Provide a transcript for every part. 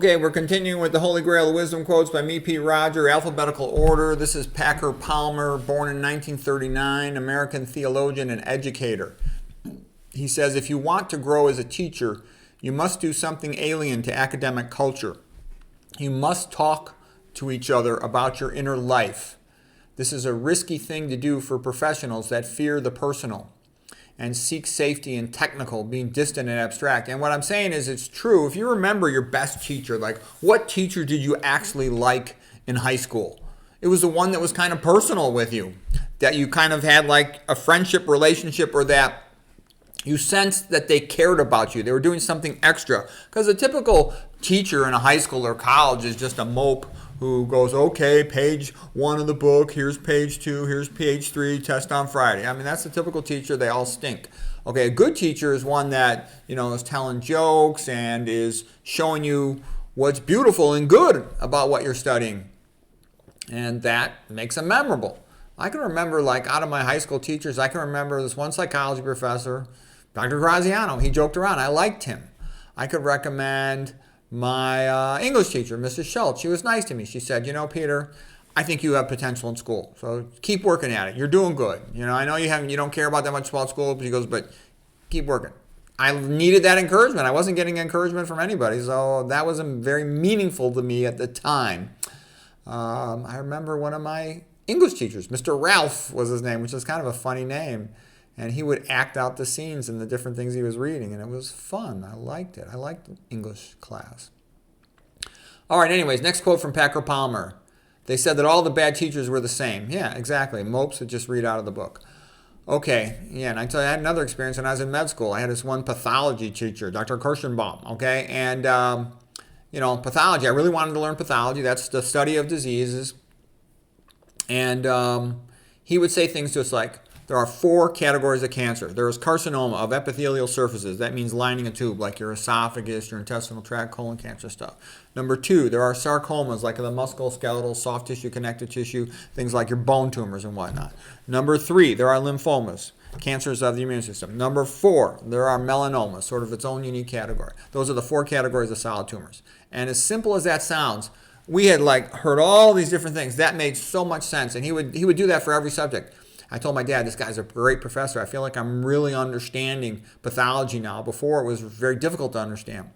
Okay, we're continuing with the Holy Grail of Wisdom quotes by me, P. Roger, alphabetical order. This is Packer Palmer, born in 1939, American theologian and educator. He says, if you want to grow as a teacher, you must do something alien to academic culture. You must talk to each other about your inner life. This is a risky thing to do for professionals that fear the personal and seek safety in technical, being distant and abstract. And what I'm saying is it's true. If you remember your best teacher, like what teacher did you actually like in high school? It was the one that was kind of personal with you, that you kind of had like a friendship relationship, or that you sensed that they cared about you. They were doing something extra. Because a typical teacher in a high school or college is just a mope who goes, okay, page 1 of the book, here's page 2, here's page 3, test on Friday. I mean, that's the typical teacher. They all stink. Okay, a good teacher is one that, is telling jokes and is showing you what's beautiful and good about what you're studying. And that makes them memorable. I can remember, out of my high school teachers, I can remember this one psychology professor, Dr. Graziano. He joked around. I liked him. I could recommend my English teacher, Mrs. Schultz. She was nice to me. She said, Peter, I think you have potential in school. So keep working at it. You're doing good. I know you don't care about that much about school. But she goes, but keep working. I needed that encouragement. I wasn't getting encouragement from anybody. So that was very meaningful to me at the time. I remember one of my English teachers, Mr. Ralph was his name, which is kind of a funny name. And he would act out the scenes and the different things he was reading. And it was fun. I liked it. I liked English class. All right, anyways, next quote from Packer Palmer. They said that all the bad teachers were the same. Yeah, exactly. Mopes that just read out of the book. Okay, yeah, and I tell you, I had another experience when I was in med school. I had this one pathology teacher, Dr. Kirschenbaum, okay? And, pathology, I really wanted to learn pathology. That's the study of diseases. And he would say things to us like, there are 4 categories of cancer. There is carcinoma of epithelial surfaces. That means lining a tube, like your esophagus, your intestinal tract, colon cancer stuff. Number 2, there are sarcomas, like the musculoskeletal, soft tissue, connective tissue, things like your bone tumors and whatnot. Number 3, there are lymphomas, cancers of the immune system. Number 4, there are melanomas, sort of its own unique category. Those are the 4 categories of solid tumors. And as simple as that sounds, we had heard all these different things. That made so much sense. And he would do that for every subject. I told my dad, this guy's a great professor. I feel like I'm really understanding pathology now. Before, it was very difficult to understand.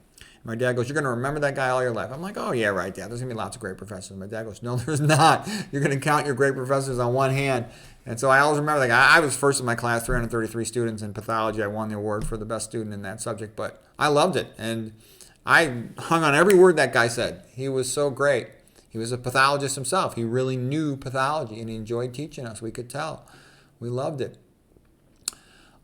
My dad goes, you're going to remember that guy all your life. I'm like, oh, yeah, right, Dad. There's going to be lots of great professors. My dad goes, no, there's not. You're going to count your great professors on one hand. And so I always remember, I was first in my class, 333 students in pathology. I won the award for the best student in that subject. But I loved it. And I hung on every word that guy said. He was so great. He was a pathologist himself. He really knew pathology, and he enjoyed teaching us. We could tell. We loved it.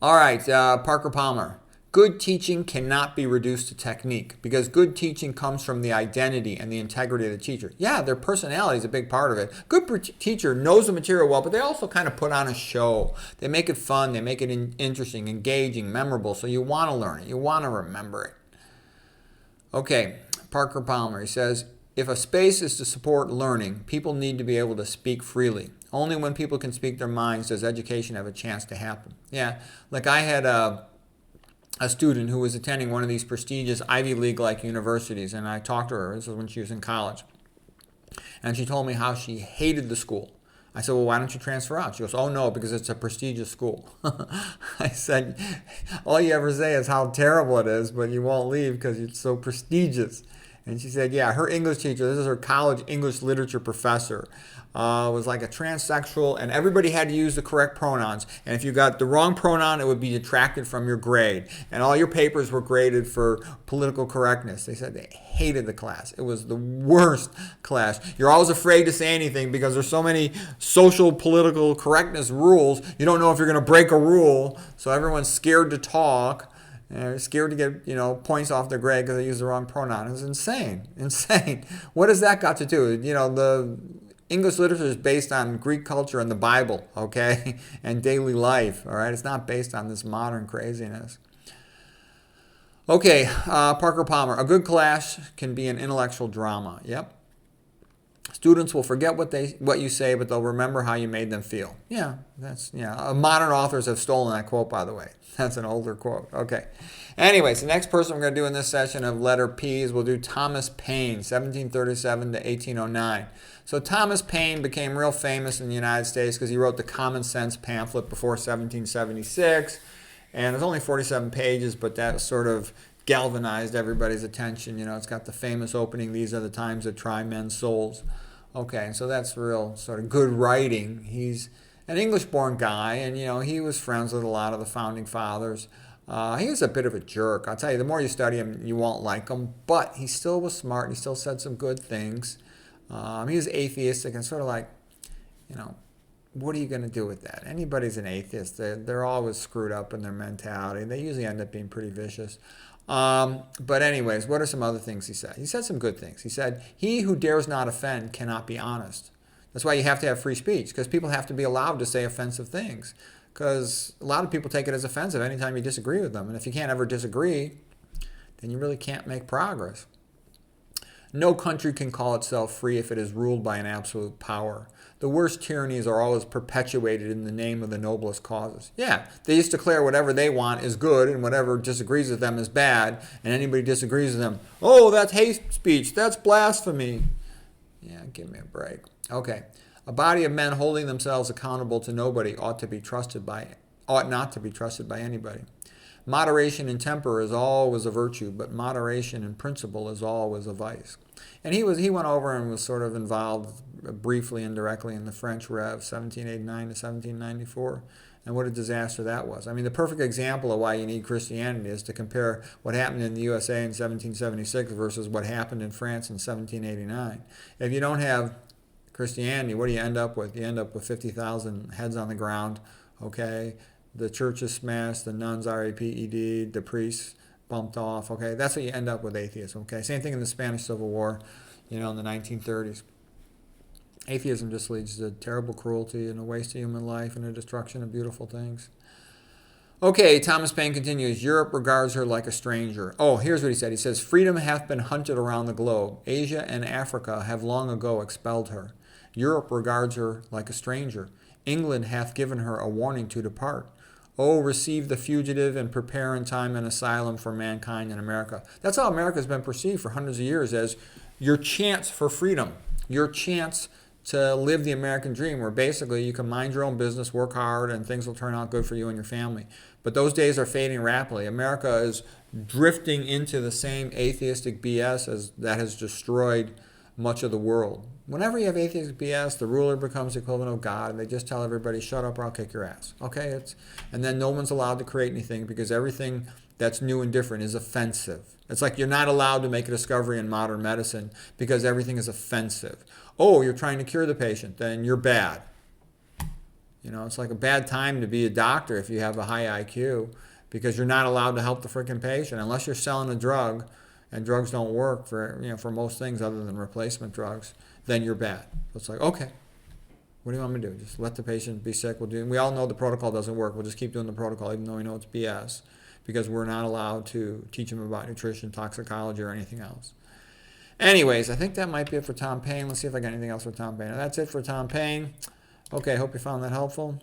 All right, Parker Palmer. Good teaching cannot be reduced to technique, because good teaching comes from the identity and the integrity of the teacher. Yeah, their personality is a big part of it. Good teacher knows the material well, but they also kind of put on a show. They make it fun. They make it interesting, engaging, memorable, so you want to learn it. You want to remember it. Okay, Parker Palmer. He says, if a space is to support learning, people need to be able to speak freely. Only when people can speak their minds does education have a chance to happen. Yeah, I had a student who was attending one of these prestigious Ivy League-like universities, and I talked to her. This was when she was in college. And she told me how she hated the school. I said, well, why don't you transfer out? She goes, oh, no, because it's a prestigious school. I said, all you ever say is how terrible it is, but you won't leave because it's so prestigious. And she said, yeah, her English teacher, this is her college English literature professor, was like a transsexual, and everybody had to use the correct pronouns. And if you got the wrong pronoun, it would be detracted from your grade. And all your papers were graded for political correctness. They said they hated the class. It was the worst class. You're always afraid to say anything because there's so many social political correctness rules. You don't know if you're going to break a rule, so everyone's scared to talk. And they're scared to get, points off their grade because they use the wrong pronoun. It was insane. What has that got to do? The English literature is based on Greek culture and the Bible, okay, and daily life, all right? It's not based on this modern craziness. Okay, Parker Palmer. A good class can be an intellectual drama. Yep. Students will forget what you say, but they'll remember how you made them feel. Yeah, modern authors have stolen that quote, by the way. That's an older quote. Okay. Anyways, the next person we're going to do in this session of letter P's, we'll do Thomas Paine, 1737 to 1809. So Thomas Paine became real famous in the United States because he wrote the Common Sense pamphlet before 1776. And it's only 47 pages, but that sort of galvanized everybody's attention. It's got the famous opening, "These are the times that try men's souls." Okay, so that's real sort of good writing. He's an English-born guy, and, he was friends with a lot of the founding fathers. He was a bit of a jerk. I'll tell you, the more you study him, you won't like him, but he still was smart, and he still said some good things. He was atheistic and sort of like, what are you going to do with that? Anybody's an atheist. They're always screwed up in their mentality. They usually end up being pretty vicious. But anyways, what are some other things he said? He said some good things. He said, "He who dares not offend cannot be honest." That's why you have to have free speech, because people have to be allowed to say offensive things. Because a lot of people take it as offensive anytime you disagree with them. And if you can't ever disagree, then you really can't make progress. No country can call itself free if it is ruled by an absolute power. The worst tyrannies are always perpetuated in the name of the noblest causes. Yeah, they just declare whatever they want is good and whatever disagrees with them is bad, and anybody disagrees with them, "Oh, that's hate speech, that's blasphemy." Yeah, give me a break. Okay, a body of men holding themselves accountable to nobody ought not to be trusted by anybody. Moderation in temper is always a virtue, but moderation in principle is always a vice. And he went over and was sort of involved briefly and directly in the French Rev, 1789 to 1794, and what a disaster that was. I mean, the perfect example of why you need Christianity is to compare what happened in the USA in 1776 versus what happened in France in 1789. If you don't have Christianity, what do you end up with? You end up with 50,000 heads on the ground, okay? The church is smashed, the nuns RAPED, the priests bumped off, okay? That's what you end up with atheism, okay? Same thing in the Spanish Civil War, in the 1930s. Atheism just leads to terrible cruelty and a waste of human life and a destruction of beautiful things. Okay, Thomas Paine continues, "Europe regards her like a stranger." Oh, here's what he said. He says, "Freedom hath been hunted around the globe. Asia and Africa have long ago expelled her. Europe regards her like a stranger. England hath given her a warning to depart. Oh, receive the fugitive and prepare in time an asylum for mankind in America." That's how America has been perceived for hundreds of years, as your chance for freedom, your chance to live the American dream, where basically you can mind your own business, work hard, and things will turn out good for you and your family. But those days are fading rapidly. America is drifting into the same atheistic BS as that has destroyed much of the world. Whenever you have atheistic BS, the ruler becomes the equivalent of God, and they just tell everybody, "Shut up or I'll kick your ass." Okay? And then no one's allowed to create anything because everything that's new and different is offensive. It's like you're not allowed to make a discovery in modern medicine because everything is offensive. Oh, you're trying to cure the patient, then you're bad. It's like a bad time to be a doctor if you have a high IQ, because you're not allowed to help the freaking patient unless you're selling a drug, and drugs don't work for most things other than replacement drugs. Then you're bad. So it's like, okay, what do you want me to do? Just let the patient be sick. We all know the protocol doesn't work. We'll just keep doing the protocol even though we know it's BS, because we're not allowed to teach them about nutrition, toxicology, or anything else. Anyways, I think that might be it for Tom Paine. Let's see if I got anything else for Tom Paine. That's it for Tom Paine. Okay, hope you found that helpful.